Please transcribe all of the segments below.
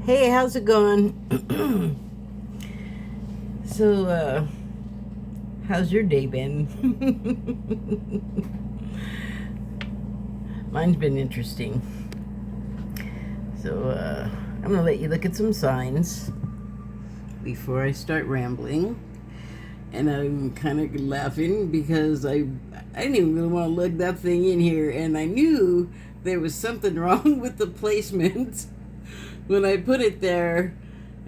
Hey, how's it going? So, how's your day been? Mine's been interesting. So, I'm gonna let you look at some signs before I start rambling. And I'm kind of laughing because I didn't even really want to lug that thing in here, and I knew there was something wrong with the placement when I put it there,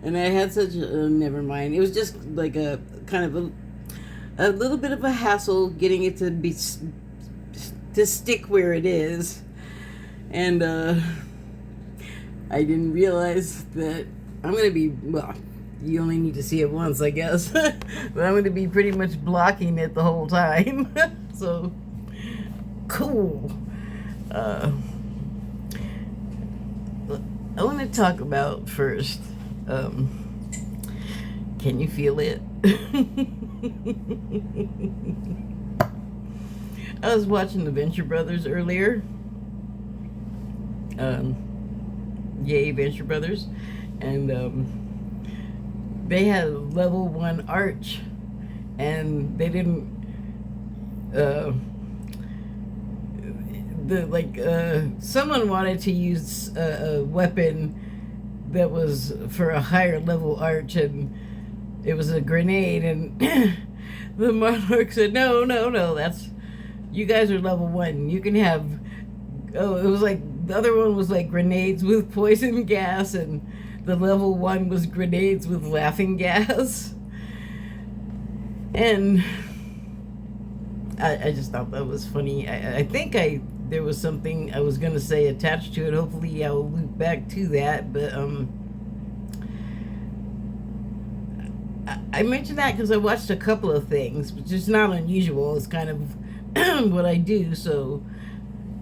and I had such a never mind. It was just like a kind of a little bit of a hassle getting it to stick where it is, and I didn't realize that I'm gonna be You only need to see it once, I guess, but I'm gonna be pretty much blocking it the whole time. So cool. I want to talk about first, can you feel it? I was watching the Venture Brothers earlier. Yay, Venture Brothers. And they had a level 1 arch, and they didn't someone wanted to use a weapon that was for a higher level arch, and it was a grenade, and the monarch said, no, that's, you guys are level 1, you can have, it was like, the other one was like grenades with poison gas, and the level 1 was grenades with laughing gas. And I just thought that was funny. I think there was something I was going to say attached to it. Hopefully I will loop back to that. But I mentioned that because I watched a couple of things, which is not unusual. It's kind of what I do. So,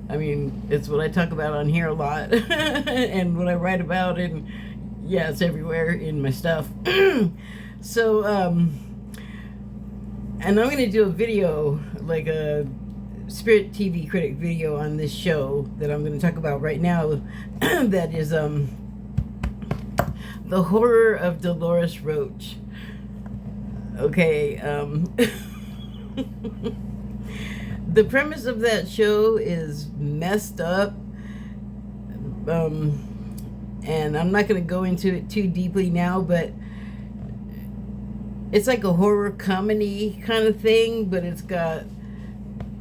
I mean, it's what I talk about on here a lot. And what I write about, and yeah, it's everywhere in my stuff. So, and I'm going to do a video, like a Spirit TV critic video on this show that I'm going to talk about right now. That is The Horror of Dolores Roach. Okay, the premise of that show is messed up. And I'm not going to go into it too deeply now, but it's like a horror comedy kind of thing, but it's got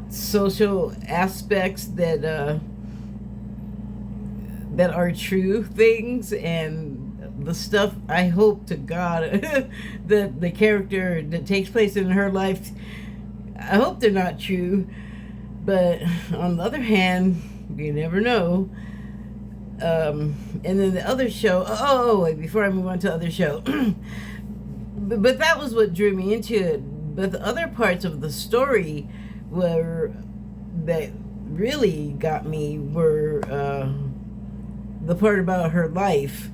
social aspects that are true things, and the stuff, I hope to God that the character that takes place in her life, I hope they're not true, but on the other hand, you never know. And then the other show, wait, before I move on to the other show, but that was what drew me into it. But the other parts of the story that really got me were the part about her life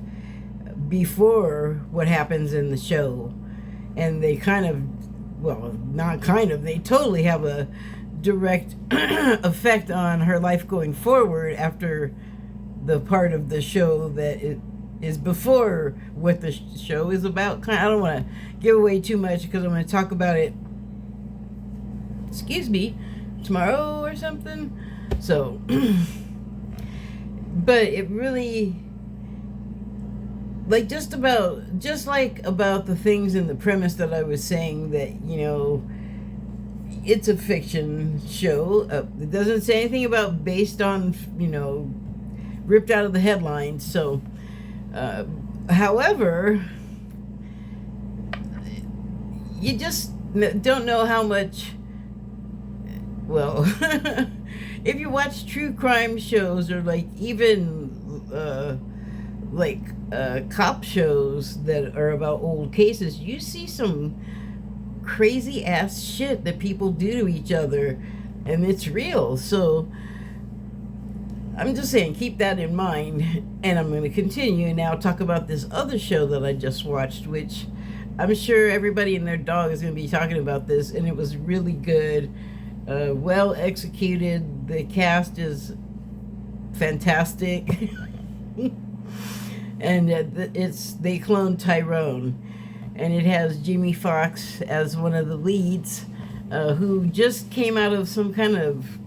before what happens in the show. And they they totally have a direct effect on her life going forward after the part of the show that it is before what the show is about. I don't want to give away too much because I'm going to talk about it, tomorrow or something. So, but it really, like, just about the things in the premise that I was saying, that, it's a fiction show. It doesn't say anything about based on, ripped out of the headlines. So, however, you just don't know how much, if you watch true crime shows, or like even cop shows that are about old cases, you see some crazy ass shit that people do to each other, and it's real. So I'm just saying, keep that in mind. And I'm going to continue now, talk about this other show that I just watched, which I'm sure everybody and their dog is going to be talking about this, and it was really good, well executed. The cast is fantastic. and they cloned Tyrone, and it has Jamie Foxx as one of the leads, who just came out of some kind of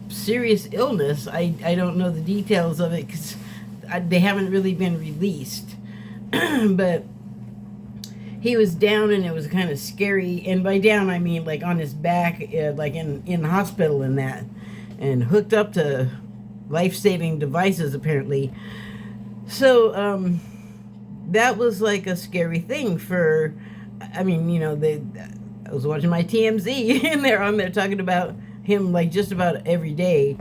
serious illness. I don't know the details of it because they haven't really been released, but he was down and it was kind of scary. And by down, I mean like on his back, like in hospital and that, and hooked up to life-saving devices apparently. So that was like a scary thing for, I mean, you know, I was watching my TMZ and they're on there talking about him like just about every day,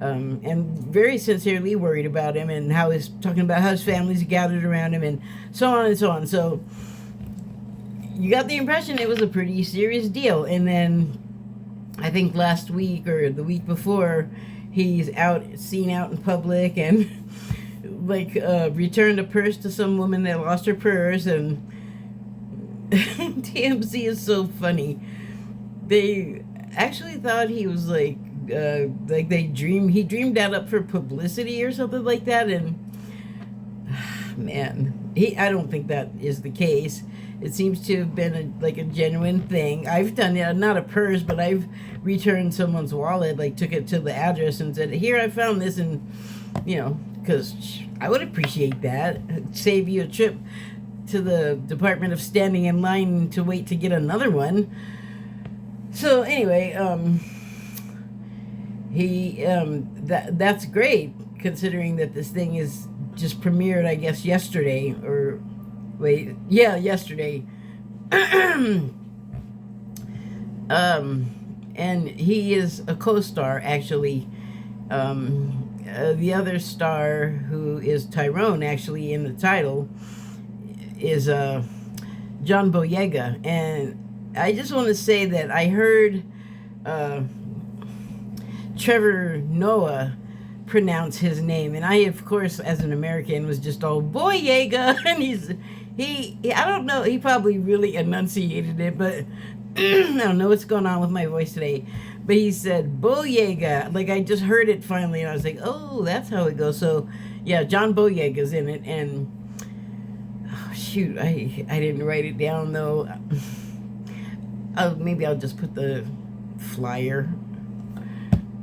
and very sincerely worried about him, and how he's talking about how his family's gathered around him and so on and so on. So you got the impression it was a pretty serious deal. And then I think last week or the week before, he's seen out in public and like returned a purse to some woman that lost her purse. And TMZ is so funny. They actually thought he was like he dreamed that up for publicity or something like that. And man, I don't think that is the case. It seems to have been a genuine thing. I've done it, not a purse, but I've returned someone's wallet, like took it to the address and said, here, I found this, and, you know, because I would appreciate that. Save you a trip to the Department of standing in line to wait to get another one. So anyway, that's great, considering that this thing is just premiered, I guess, yesterday, or yesterday. And he is a co-star, actually. The other star, who is Tyrone, actually, in the title, is John Boyega. And I just want to say that I heard Trevor Noah pronounce his name, and I, of course, as an American, was just all Boyega. And he I don't know, he probably really enunciated it, but I don't know what's going on with my voice today. But he said Boyega, like I just heard it finally, and I was like, oh, that's how it goes. So yeah, John Boyega's in it. And oh, shoot, I didn't write it down though. Maybe I'll just put the flyer.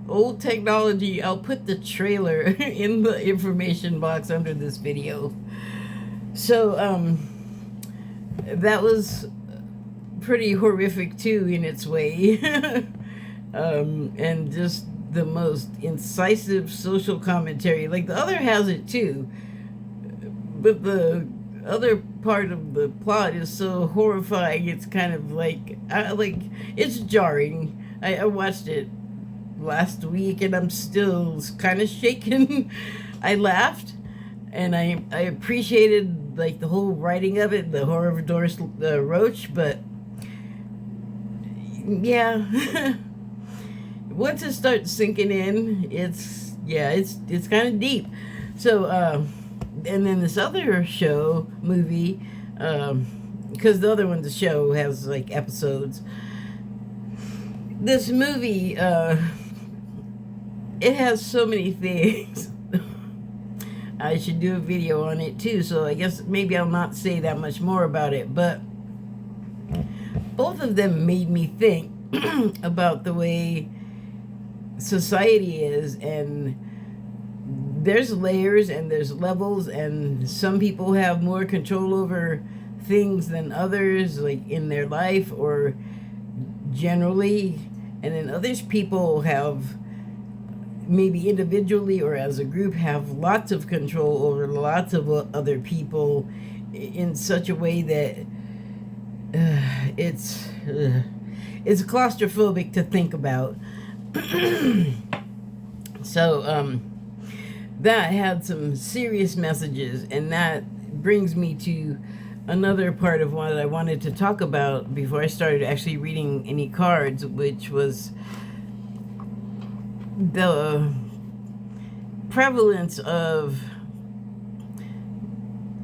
Old technology. I'll put the trailer in the information box under this video. So that was pretty horrific too, in its way. And just the most incisive social commentary. Like the other has it too, but the other part of the plot is so horrifying. It's kind of like it's jarring. I watched it last week and I'm still kind of shaken. I laughed and I appreciated like the whole writing of it, the horror of Doris Roach, but yeah. Once it starts sinking in, it's kind of deep. So and then this other movie, because the other one, the show, has like episodes. This movie, it has so many things. I should do a video on it too, so I guess maybe I'll not say that much more about it, but both of them made me think about the way society is, and there's layers and there's levels, and some people have more control over things than others, like in their life or generally, and then others people have, maybe individually or as a group, have lots of control over lots of other people in such a way that it's claustrophobic to think about. So that had some serious messages, and that brings me to another part of what I wanted to talk about before I started actually reading any cards, which was the prevalence of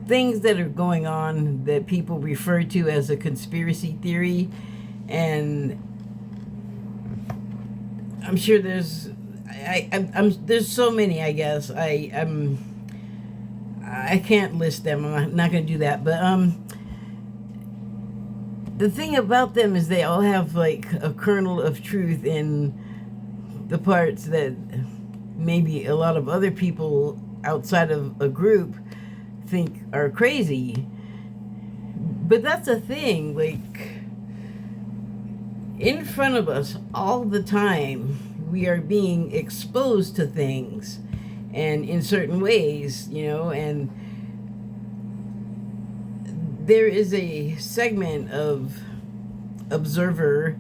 things that are going on that people refer to as a conspiracy theory. And I'm sure there's so many, I guess. I I can't list them. I'm not going to do that. But the thing about them is they all have like a kernel of truth in the parts that maybe a lot of other people outside of a group think are crazy. But that's a thing, like, in front of us all the time, we are being exposed to things, and in certain ways, you know, and there is a segment of observer,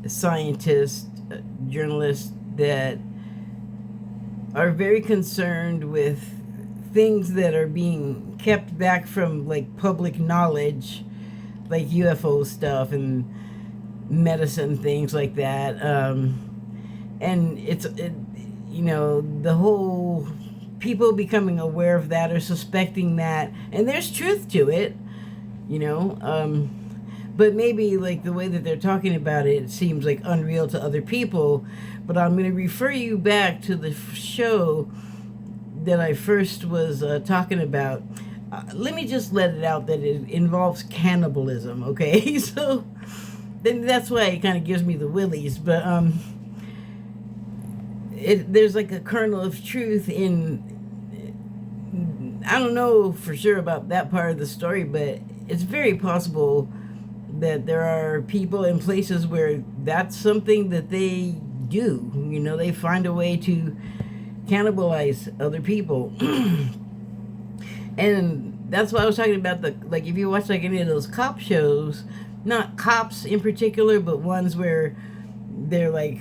scientists, journalists that are very concerned with things that are being kept back from like public knowledge, like UFO stuff and medicine, things like that. And you know, the whole people becoming aware of that or suspecting that, and there's truth to it, you know. But maybe like the way that they're talking about it, it seems like unreal to other people. But I'm going to refer you back to the show that I first was talking about. Let me just let it out that it involves cannibalism, okay? So then that's why it kind of gives me the willies. But there's like a kernel of truth in, I don't know for sure about that part of the story, but it's very possible that there are people in places where that's something that they do. You know, they find a way to cannibalize other people. And that's why I was talking about like if you watch like any of those cop shows, not cops in particular, but ones where they're like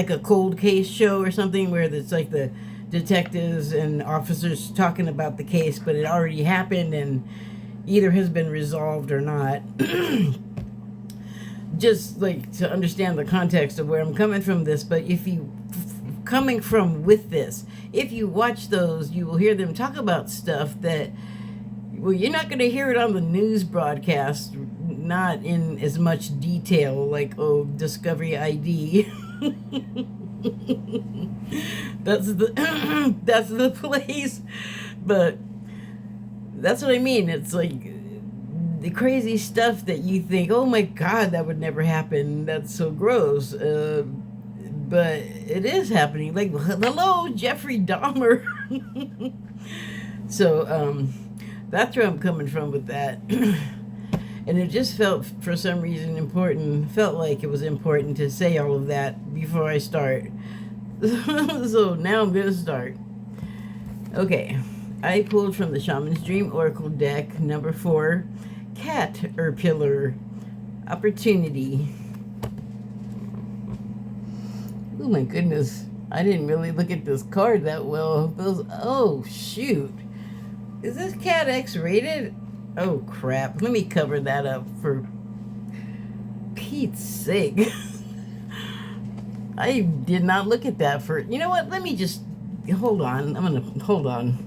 a cold case show or something, where it's like the detectives and officers talking about the case, but it already happened and either has been resolved or not. Just like to understand the context of where I'm coming from this, but if you coming from with this, if you watch those, you will hear them talk about stuff that, well, you're not going to hear it on the news broadcast, not in as much detail, like, oh, Discovery ID. that's the place. But that's what I mean. It's like the crazy stuff that you think, oh my God, that would never happen. That's so gross. But it is happening. Like, hello, Jeffrey Dahmer. So that's where I'm coming from with that. And it just felt, for some reason, felt like it was important to say all of that before I start. So now I'm going to start. Okay. I pulled from the Shaman's Dream Oracle deck, number 4, cat-erpillar, opportunity. Oh my goodness, I didn't really look at this card that well. Oh shoot, is this cat X-rated? Oh crap, let me cover that up for Pete's sake. I did not look at that for, you know what, let me just, hold on, hold on.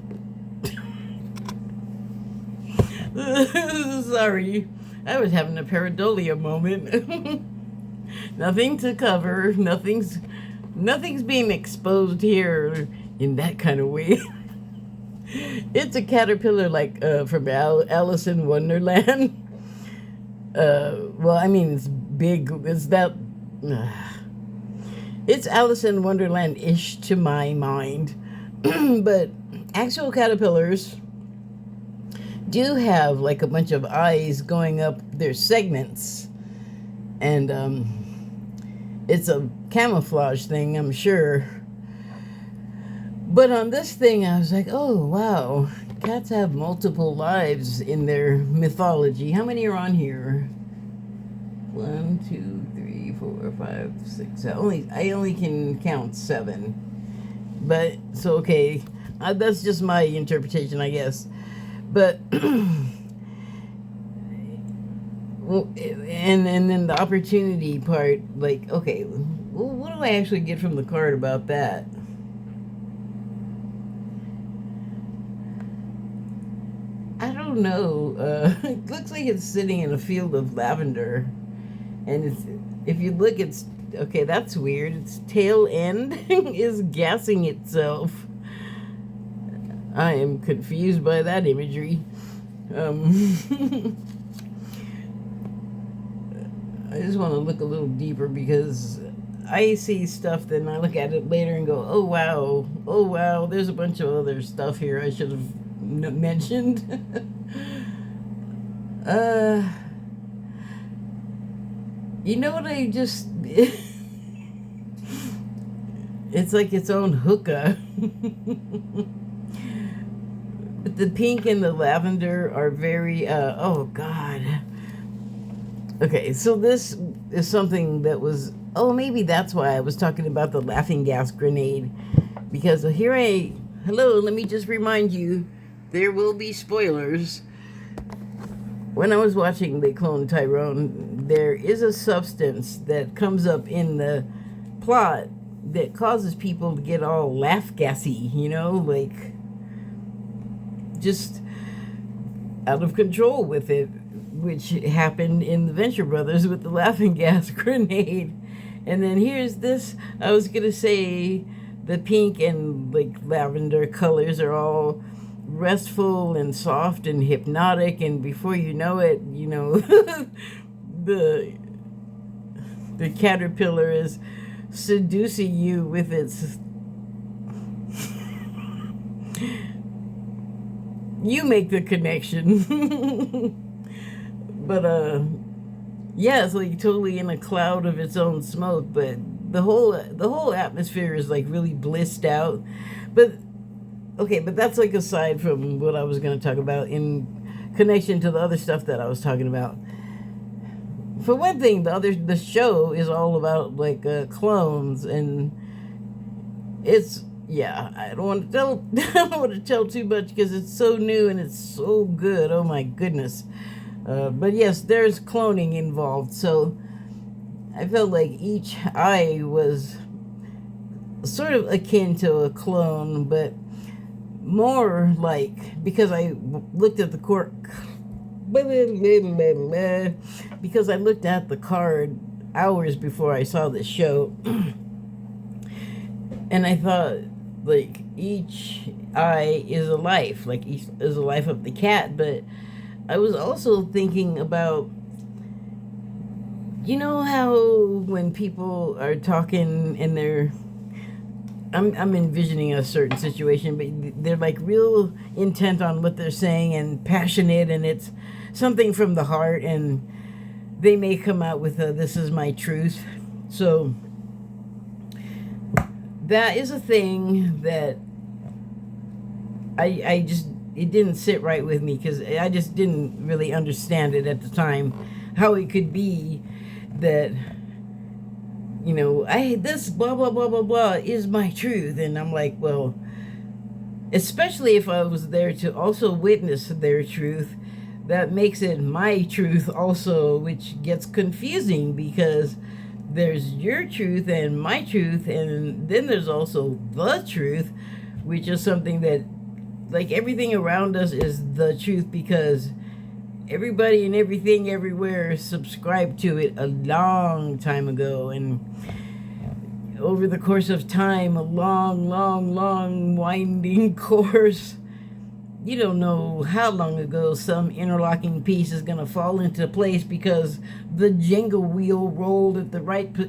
Sorry, I was having a pareidolia moment. Nothing to cover, nothing's being exposed here in that kind of way. It's a caterpillar like from Alice in Wonderland. Well, I mean, it's big, it's that, it's Alice in Wonderland-ish to my mind. But actual caterpillars do have like a bunch of eyes going up their segments, and it's a camouflage thing, I'm sure. But on this thing, I was like, oh wow, cats have multiple lives in their mythology. How many are on here? 1, 2, 3, 4, 5, 6. I only can count 7. But so okay, that's just my interpretation, I guess. But and then the opportunity part, like, okay, what do I actually get from the card about that? I don't know. It looks like it's sitting in a field of lavender, and if you look, it's okay. That's weird. Its tail end is gassing itself. I am confused by that imagery. I just want to look a little deeper because I see stuff, then I look at it later and go, oh wow, there's a bunch of other stuff here I should have mentioned. You know what I just... It's like its own hookah. But the pink and the lavender are very, oh God. Okay, so this is something that was, oh, maybe that's why I was talking about the laughing gas grenade. Because hello, let me just remind you, there will be spoilers. When I was watching They Clone Tyrone, there is a substance that comes up in the plot that causes people to get all laugh gassy, you know, like just out of control with it, which happened in the Venture Brothers with the laughing gas grenade. And then here's this, I was gonna say the pink and like lavender colors are all restful and soft and hypnotic, and before you know it, you know, the caterpillar is seducing you with its you make the connection. But yeah, it's like totally in a cloud of its own smoke, but the whole atmosphere is like really blissed out. But okay, but that's like aside from what I was going to talk about in connection to the other stuff that I was talking about. For one thing, the show is all about like clones, and it's, yeah, I don't want to tell I don't want to tell too much because it's so new and it's so good. Oh my goodness. But yes, there's cloning involved, so I felt like each eye was sort of akin to a clone, but more like, because I looked at the because I looked at the card hours before I saw the show, and I thought like each eye is a life, like each is a life of the cat. But I was also thinking about, you know how when people are talking and I'm envisioning a certain situation, but they're like real intent on what they're saying and passionate, and it's something from the heart, and they may come out with this is my truth. So that is a thing that I just, it didn't sit right with me because I just didn't really understand it at the time, how it could be that, you know, this blah blah blah blah blah is my truth. And I'm like, well, especially if I was there to also witness their truth, that makes it my truth also, which gets confusing because there's your truth and my truth, and then there's also the truth, which is something that, like, everything around us is the truth because everybody and everything everywhere subscribed to it a long time ago. And over the course of time, a long winding course, you don't know how long ago some interlocking piece is going to fall into place because the Jenga wheel rolled at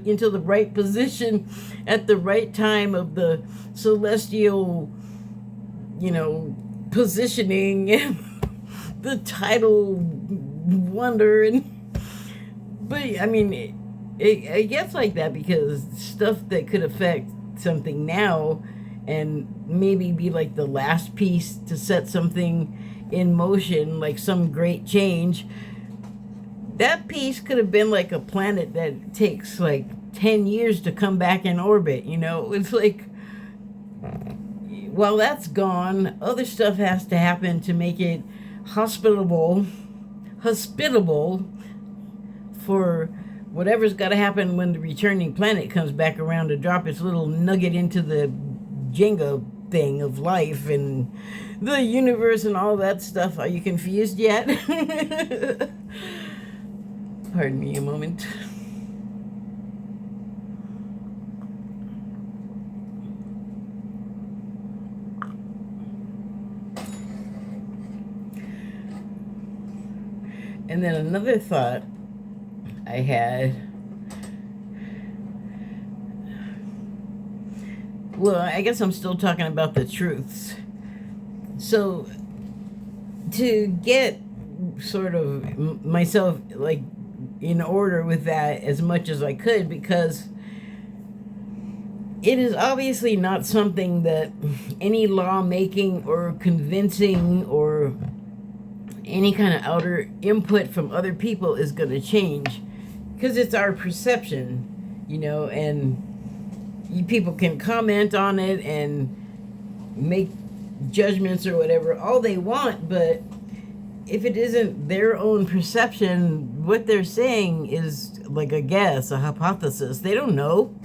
into the right position at the right time of the celestial, you know, positioning, the tidal wonder. And but I mean, it gets like that because stuff that could affect something now and maybe be like the last piece to set something in motion, like some great change, that piece could have been like a planet that takes like 10 years to come back in orbit, you know. It's like, while that's gone, other stuff has to happen to make it hospitable for whatever's got to happen when the returning planet comes back around to drop its little nugget into the Jenga thing of life and the universe and all that stuff. Are you confused yet? Pardon me a moment. And then another thought I had, well, I guess I'm still talking about the truths. So to get sort of myself like in order with that as much as I could, because it is obviously not something that any lawmaking or convincing or any kind of outer input from other people is going to change, because it's our perception, and people can comment on it and make judgments or whatever all they want, but if it isn't their own perception, what they're saying is like a guess, a hypothesis. They don't know.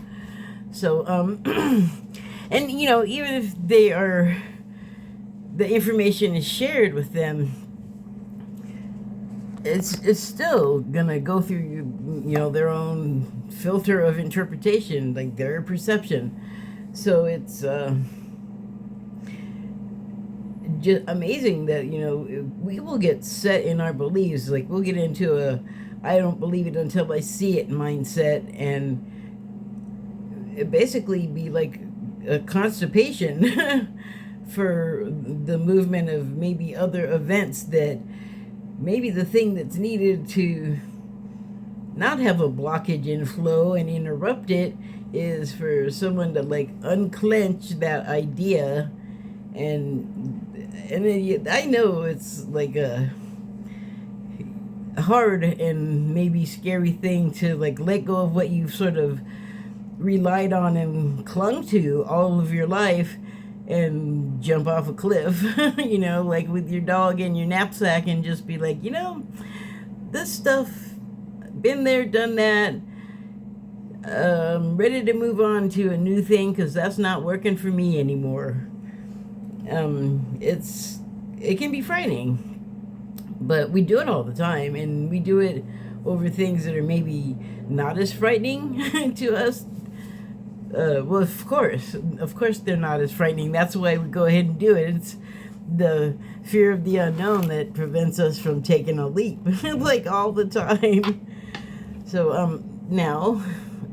So, and even if the information is shared with them, it's still gonna go through their own filter of interpretation, like their perception. So it's just amazing that we will get set in our beliefs. Like we'll get into a I don't believe it until I see it mindset, and it basically be like a constipation for the movement of maybe other events, that maybe the thing that's needed to not have a blockage in flow and interrupt it is for someone to like unclench that idea. And then I know it's like a hard and maybe scary thing to like let go of what you've sort of relied on and clung to all of your life and jump off a cliff, like with your dog in your knapsack, and just be like, this stuff, been there, done that, ready to move on to a new thing because that's not working for me anymore. It can be frightening, but we do it all the time, and we do it over things that are maybe not as frightening to us. Well, of course they're not as frightening. That's why we go ahead and do it. It's the fear of the unknown that prevents us from taking a leap, like all the time. So, now,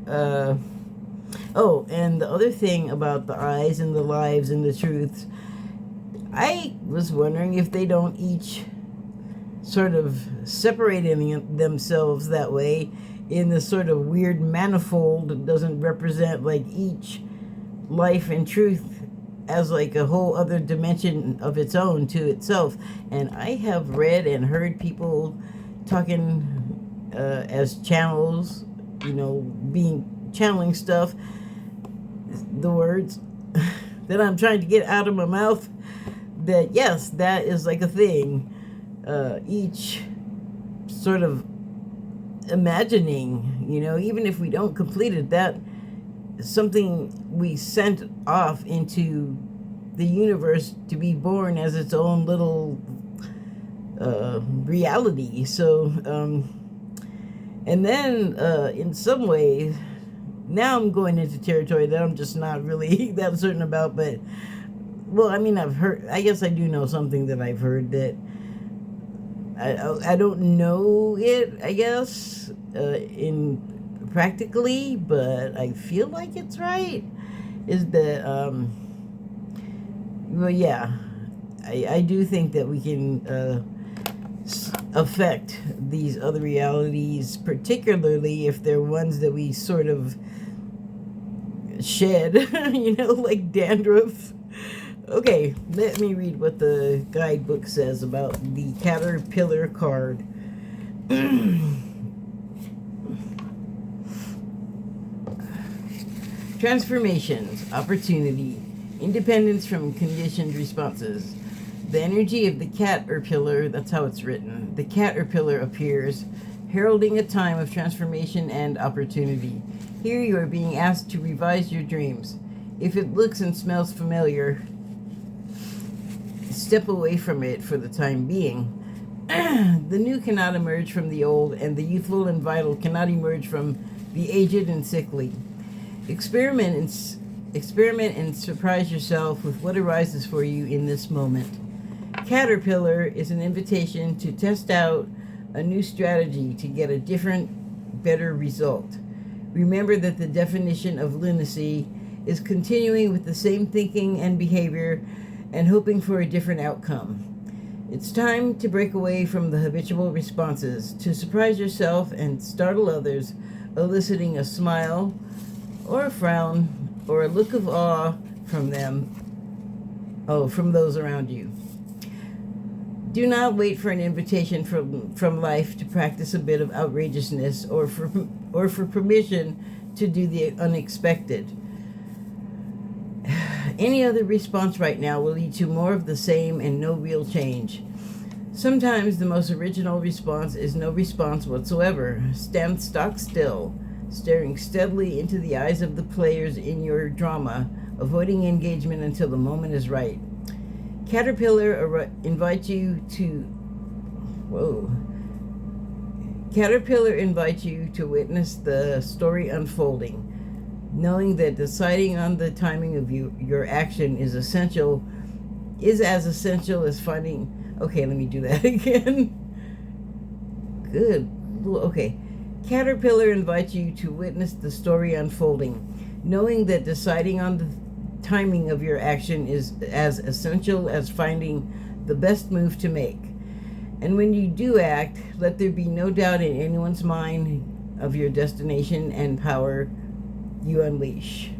oh, and the other thing about the eyes and the lives and the truths, I was wondering if they don't each sort of separating themselves that way in this sort of weird manifold that doesn't represent like each life and truth as like a whole other dimension of its own to itself. And I have read and heard people talking as channels, channeling stuff, the words that I'm trying to get out of my mouth, that yes, that is like a thing. Each sort of imagining, even if we don't complete it, that something we sent off into the universe to be born as its own little reality. So, and then in some ways, now I'm going into territory that I'm just not really that certain about, but, well, I've heard, I guess I do know something that I've heard that I don't know it, I guess, in practically, but I feel like it's right, is that, well, yeah, I do think that we can affect these other realities, particularly if they're ones that we sort of shed, like dandruff. Okay, let me read what the guidebook says about the cat-erpillar card. Transformations, opportunity, independence from conditioned responses. The energy of the cat-erpillar, that's how it's written. The cat-erpillar appears, heralding a time of transformation and opportunity. Here you are being asked to revise your dreams. If it looks and smells familiar, step away from it for the time being. The new cannot emerge from the old, and the youthful and vital cannot emerge from the aged and sickly. Experiment and surprise yourself with what arises for you in this moment. Cat-erpillar is an invitation to test out a new strategy to get a different, better result. Remember that the definition of lunacy is continuing with the same thinking and behavior and hoping for a different outcome. It's time to break away from the habitual responses, to surprise yourself and startle others, eliciting a smile or a frown or a look of awe from those around you. Do not wait for an invitation from life to practice a bit of outrageousness or for permission to do the unexpected. Any other response right now will lead to more of the same and no real change. Sometimes the most original response is no response whatsoever. Stand stock still, staring steadily into the eyes of the players in your drama, avoiding engagement until the moment is right. Caterpillar invites you to witness the story unfolding, knowing that deciding on the timing of your action is as essential as finding. Okay, let me do that again. Good. Okay. Caterpillar invites you to witness the story unfolding, knowing that deciding on the timing of your action is as essential as finding the best move to make. And when you do act, let there be no doubt in anyone's mind of your destination and power you unleash.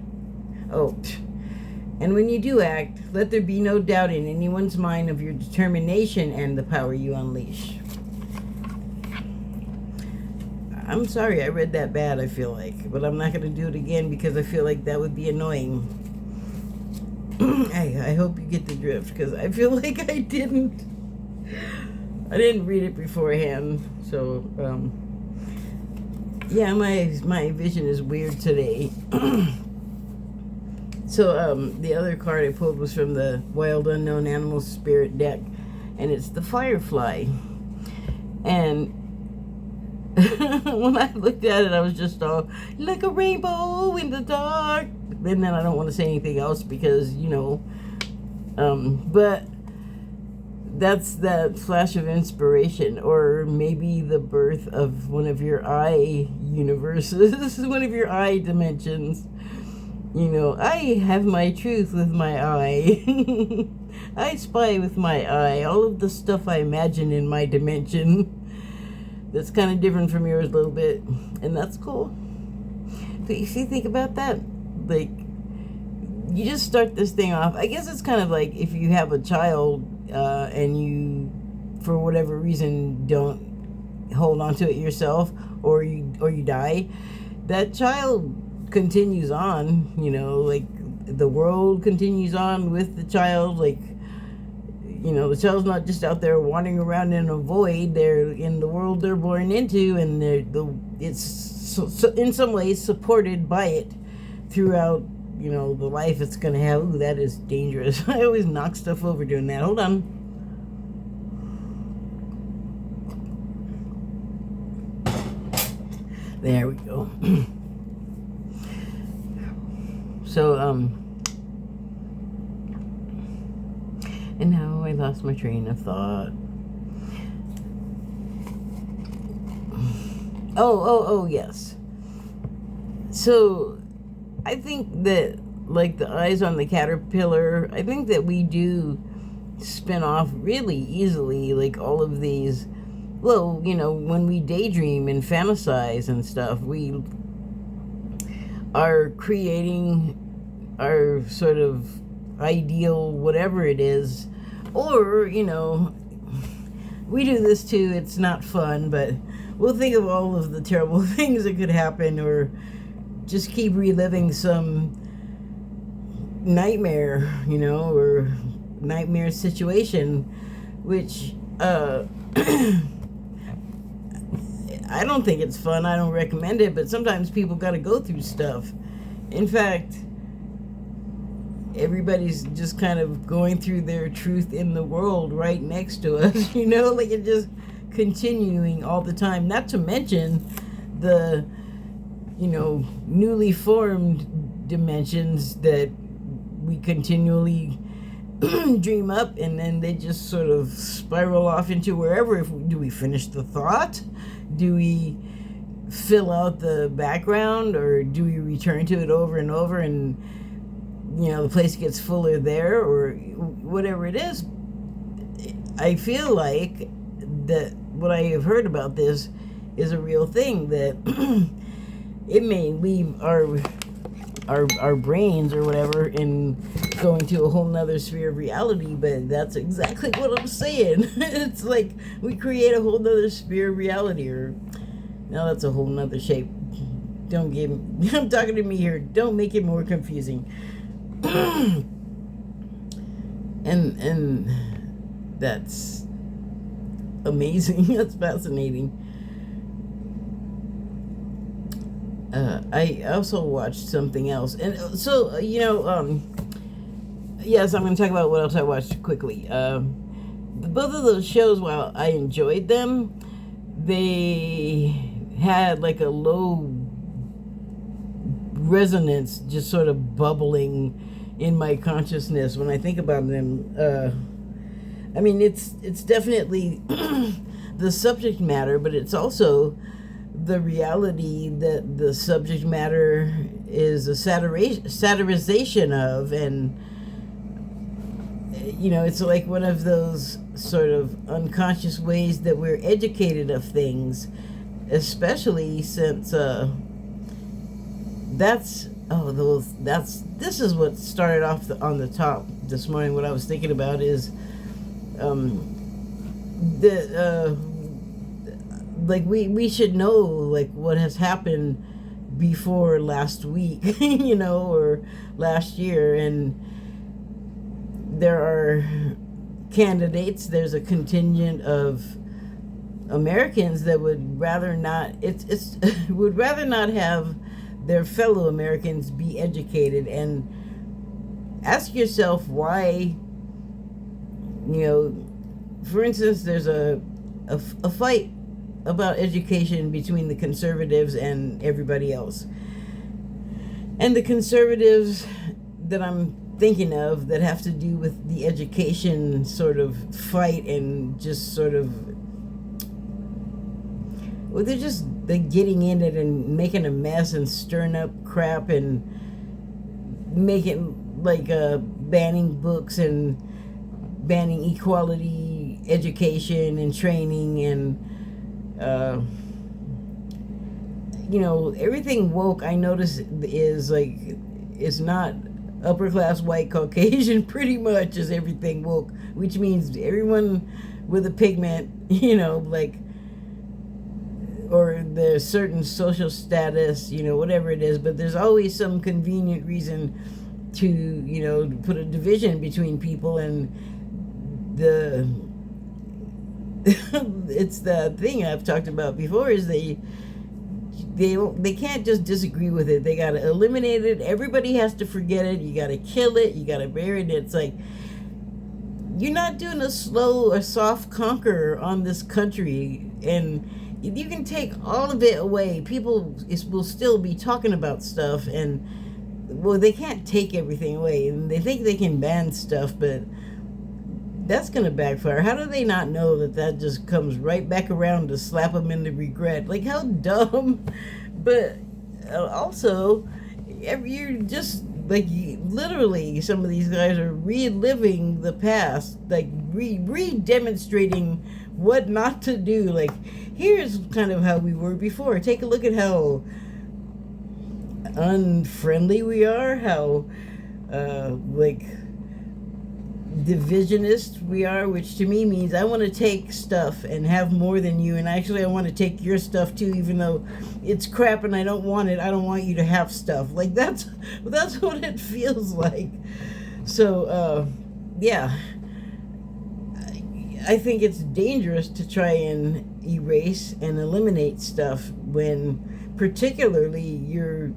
And when you do act, let there be no doubt in anyone's mind of your determination and the power you unleash. I'm sorry I read that bad, I feel like, but I'm not going to do it again because I feel like that would be annoying. I hope you get the drift, because I feel like I didn't read it beforehand. So, yeah, my vision is weird today. So, the other card I pulled was from the Wild Unknown Animal Spirit deck, and it's the Firefly. And when I looked at it, I was just all, like a rainbow in the dark. And then I don't want to say anything else because, but that's that flash of inspiration, or maybe the birth of one of your eye universes, one of your eye dimensions. I have my truth with my eye. I spy with my eye. All of the stuff I imagine in my dimension. That's kind of different from yours a little bit. And that's cool. But you see, think about that. Like, you just start this thing off. I guess it's kind of like if you have a child and you, for whatever reason, don't hold on to it yourself, or you die. That child continues on, like the world continues on with the child. Like, the child's not just out there wandering around in a void. They're in the world they're born into, and it's in some ways supported by it throughout, the life it's going to have. Ooh, that is dangerous. I always knock stuff over doing that. Hold on. There we go. So, and now I lost my train of thought. Oh, yes. So, I think that, like the eyes on the caterpillar, I think that we do spin off really easily, like all of these, when we daydream and fantasize and stuff, we are creating our sort of ideal whatever it is. Or, we do this too, it's not fun, but we'll think of all of the terrible things that could happen, or just keep reliving some nightmare, or nightmare situation, which I don't think it's fun. I don't recommend it, but sometimes people got to go through stuff. In fact, everybody's just kind of going through their truth in the world right next to us, like it's just continuing all the time. Not to mention the, newly formed dimensions that we continually dream up, and then they just sort of spiral off into wherever. Do we finish the thought? Do we fill out the background, or do we return to it over and over, and the place gets fuller there, or whatever it is? I feel like that what I have heard about this is a real thing, that it may leave our brains or whatever and go into a whole nother sphere of reality. But that's exactly what I'm saying. It's like we create a whole nother sphere of reality, or now that's a whole nother shape. Don't give me, I'm talking to me here. Don't make it more confusing. and that's amazing. That's fascinating. I also watched something else, and so yes, I'm going to talk about what else I watched quickly. Both of those shows, while I enjoyed them, they had like a low resonance, just sort of bubbling in my consciousness when I think about them. I mean, it's definitely the subject matter, but it's also the reality that the subject matter is a satirization of, and it's like one of those sort of unconscious ways that we're educated of things, especially since this is what started off on the top this morning. What I was thinking about is like we should know like what has happened before last week, or last year, and there are candidates. There's a contingent of Americans that would rather not. Would rather not have their fellow Americans be educated, and ask yourself why. For instance, there's a fight about education between the conservatives and everybody else. And the conservatives that I'm thinking of that have to do with the education sort of fight, and just sort of, well, they're getting in it and making a mess and stirring up crap and making like banning books and banning equality education and training, and everything woke, I notice, is like, it's not upper class white Caucasian. Pretty much is everything woke, which means everyone with a pigment, like, or the certain social status, whatever it is. But there's always some convenient reason to put a division between people, and it's the thing I've talked about before, is they can't just disagree with it. They got to eliminate it. Everybody has to forget it. You got to kill it. You got to bury it. It's like, you're not doing a slow or soft conquer on this country, and you can take all of it away. People will still be talking about stuff, and well, they can't take everything away, and they think they can ban stuff, but that's going to backfire. How do they not know that just comes right back around to slap them into regret? Like, how dumb. But also, you're just, like, literally, some of these guys are reliving the past, like, re-demonstrating what not to do. Like, here's kind of how we were before. Take a look at how unfriendly we are, how, divisionist we are, which to me means I want to take stuff and have more than you, and actually I want to take your stuff too, even though it's crap and I don't want it. I don't want you to have stuff. Like, that's what it feels like. So yeah, I think it's dangerous to try and erase and eliminate stuff when particularly you're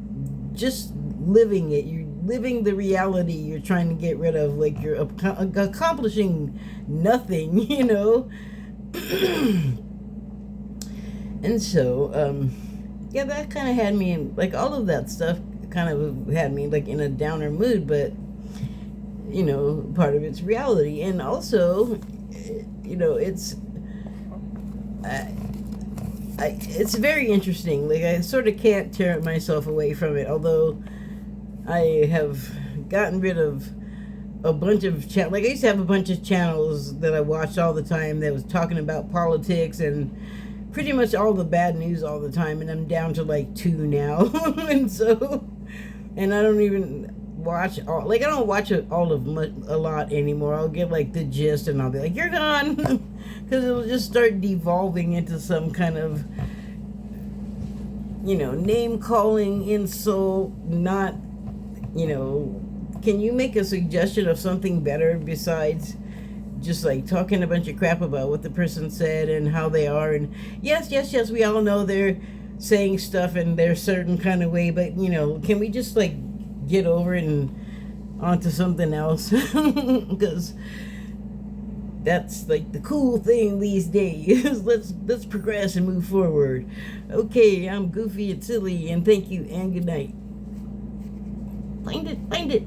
just living it. You're living the reality you're trying to get rid of. Like, you're accomplishing nothing, And so, yeah, that kind of had me in, like, all of that stuff kind of had me, like, in a downer mood. But, you know, part of its reality. And also, you know, it's very interesting. Like, I sort of can't tear myself away from it, although I have gotten rid of a bunch of like, I used to have a bunch of channels that I watched all the time that was talking about politics and pretty much all the bad news all the time, and I'm down to like 2 now. And so, and I don't even watch all, like, I don't watch it all of a lot anymore. I'll get like the gist and I'll be like, you're gone. Because it'll just start devolving into some kind of, you know, name calling, insult, not, you know, can you make a suggestion of something better besides just like talking a bunch of crap about what the person said and how they are? And yes, we all know they're saying stuff in their certain kind of way, but, you know, can we just like get over it and onto something else? Because that's like the cool thing these days. let's progress and move forward. Okay, I'm goofy and silly, and thank you and good night. Find it.